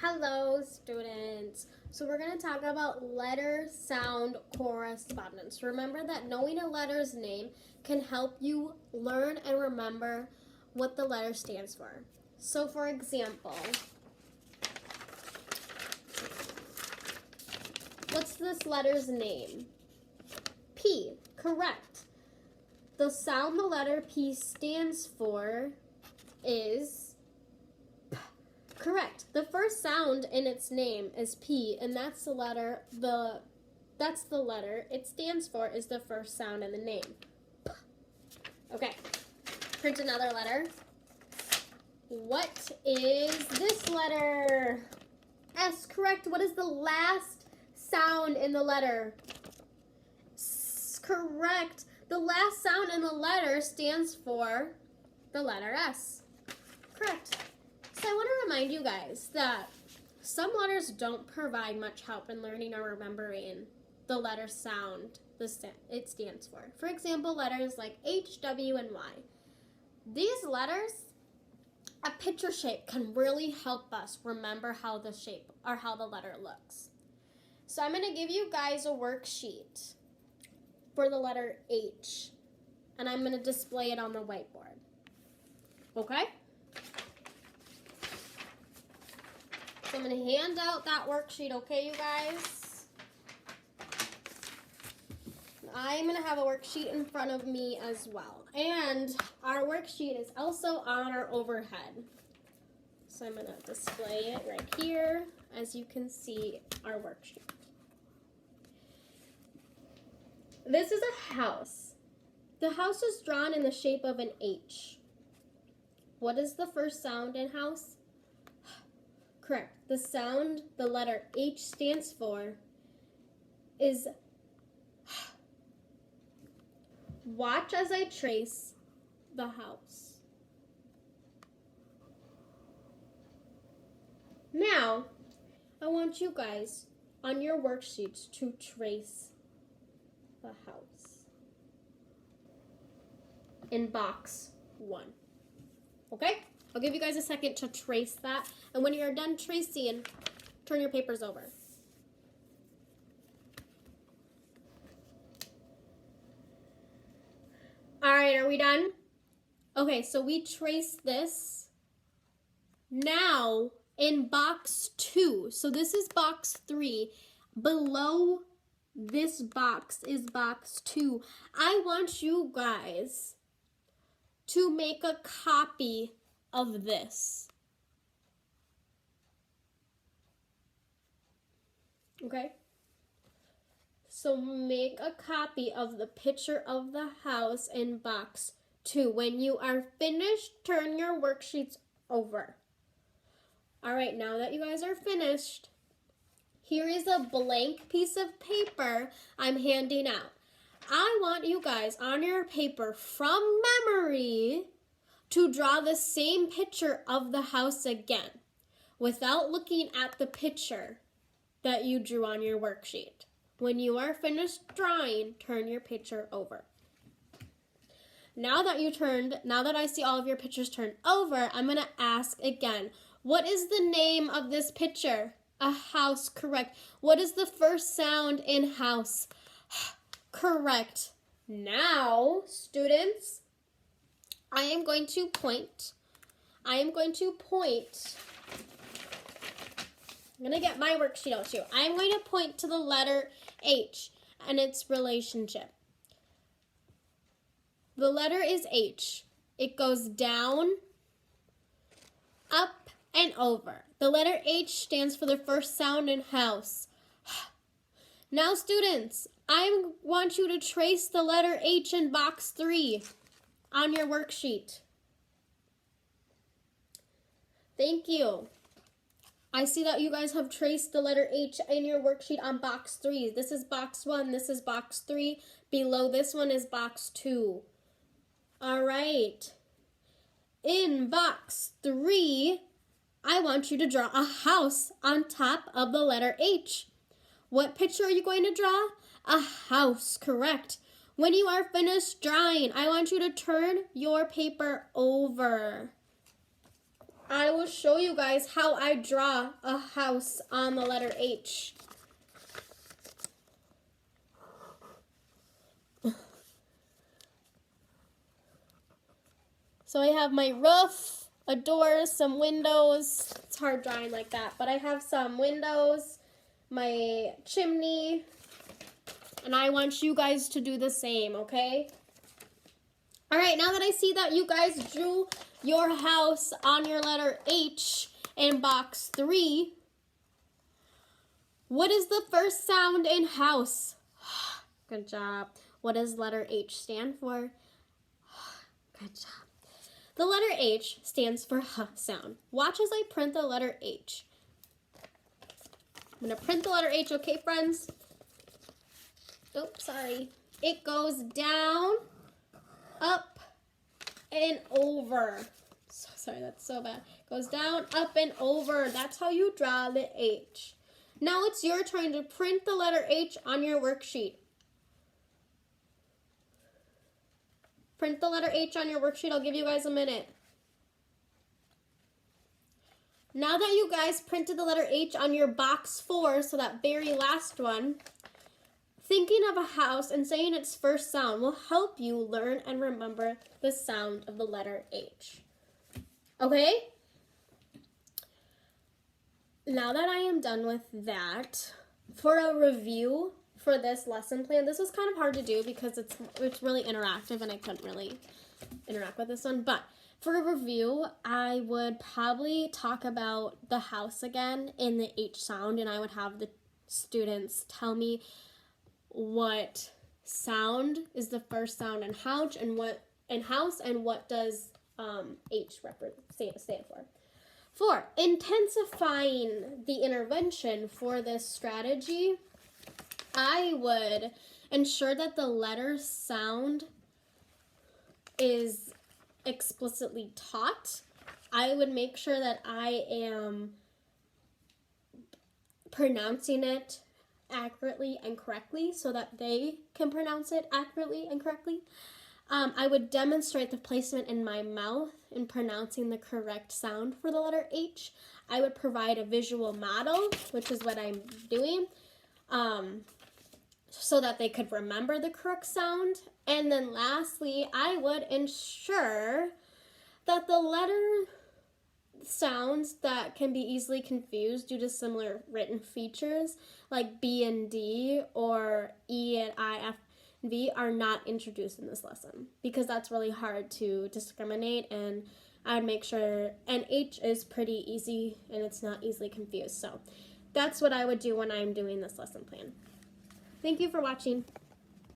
Hello, students. So we're going to talk about letter sound correspondence. Remember that knowing a letter's name can help you learn and remember what the letter stands for. So for example, what's this letter's name? P, correct. The sound the letter P stands for is P. Correct. The first sound in its name is P, and that's the letter it stands for is the first sound in the name. P. Okay. Print another letter. What is this letter? S, correct. What is the last sound in the letter? S, correct. The last sound in the letter stands for the letter S. Correct. So I want to remind you guys that some letters don't provide much help in learning or remembering the letter sound it stands for. For example, letters like H, W, and Y. These letters, a picture shape can really help us remember how the shape or how the letter looks. So I'm going to give you guys a worksheet for the letter H, and I'm going to display it on the whiteboard. Okay? So I'm going to hand out that worksheet, okay, you guys? I'm going to have a worksheet in front of me as well. And our worksheet is also on our overhead. So I'm going to display it right here, as you can see our worksheet. This is a house. The house is drawn in the shape of an H. What is the first sound in house? Correct. The sound the letter H stands for is watch as I trace the house. Now, I want you guys on your worksheets to trace the house in box 1. Okay? I'll give you guys a second to trace that. And when you're done tracing, turn your papers over. All right, are we done? Okay, so we traced this. Now, in box 2, so this is box 3, below this box is box 2. I want you guys to make a copy of this. Okay? So make a copy of the picture of the house in box 2. When you are finished, turn your worksheets over. All right, now that you guys are finished, here is a blank piece of paper I'm handing out. I want you guys on your paper from memory to draw the same picture of the house again without looking at the picture that you drew on your worksheet. When you are finished drawing, turn your picture over. Now that I see all of your pictures turned over, I'm going to ask again, what is the name of this picture? A house, correct. What is the first sound in house? Correct. Now, students, I am going to point. I'm going to get my worksheet out too. I'm going to point to the letter H and its relationship. The letter is H. It goes down, up, and over. The letter H stands for the first sound in house. Now, students, I want you to trace the letter H in box 3 on your worksheet. Thank you. I see that you guys have traced the letter H in your worksheet on box 3. This is box 1. This is box 3. Below this one is box 2. All right. In box 3, I want you to draw a house on top of the letter H. What picture are you going to draw? A house, correct. When you are finished drawing, I want you to turn your paper over. I will show you guys how I draw a house on the letter H. So I have my roof, a door, some windows. It's hard drawing like that, but I have some windows, my chimney, and I want you guys to do the same, okay? All right, now that I see that you guys drew your house on your letter H in box 3, what is the first sound in house? Good job. What does letter H stand for? Good job. The letter H stands for H sound. Watch as I print the letter H. I'm going to print the letter H, okay, friends? Oh, sorry. It goes down, up, and over. So sorry, that's so bad. Goes down, up, and over. That's how you draw the H. Now it's your turn to print the letter H on your worksheet. Print the letter H on your worksheet. I'll give you guys a minute. Now that you guys printed the letter H on your box 4, so that very last one, thinking of a house and saying its first sound will help you learn and remember the sound of the letter H. Okay? Now that I am done with that, for a review for this lesson plan, this was kind of hard to do because it's really interactive and I couldn't really interact with this one. But for a review, I would probably talk about the house again in the H sound, and I would have the students tell me what sound is the first sound in house and what does H stand for. 4, intensifying the intervention for this strategy, I would ensure that the letter sound is explicitly taught. I would make sure that I am pronouncing it accurately and correctly so that they can pronounce it accurately and correctly. I would demonstrate the placement in my mouth in pronouncing the correct sound for the letter H. I would provide a visual model, which is what I'm doing, so that they could remember the correct sound. And then lastly, I would ensure that the letter sounds that can be easily confused due to similar written features like B and D or E and I, F, and V are not introduced in this lesson because that's really hard to discriminate, and I would make sure, and H is pretty easy and it's not easily confused. So that's what I would do when I'm doing this lesson plan. Thank you for watching.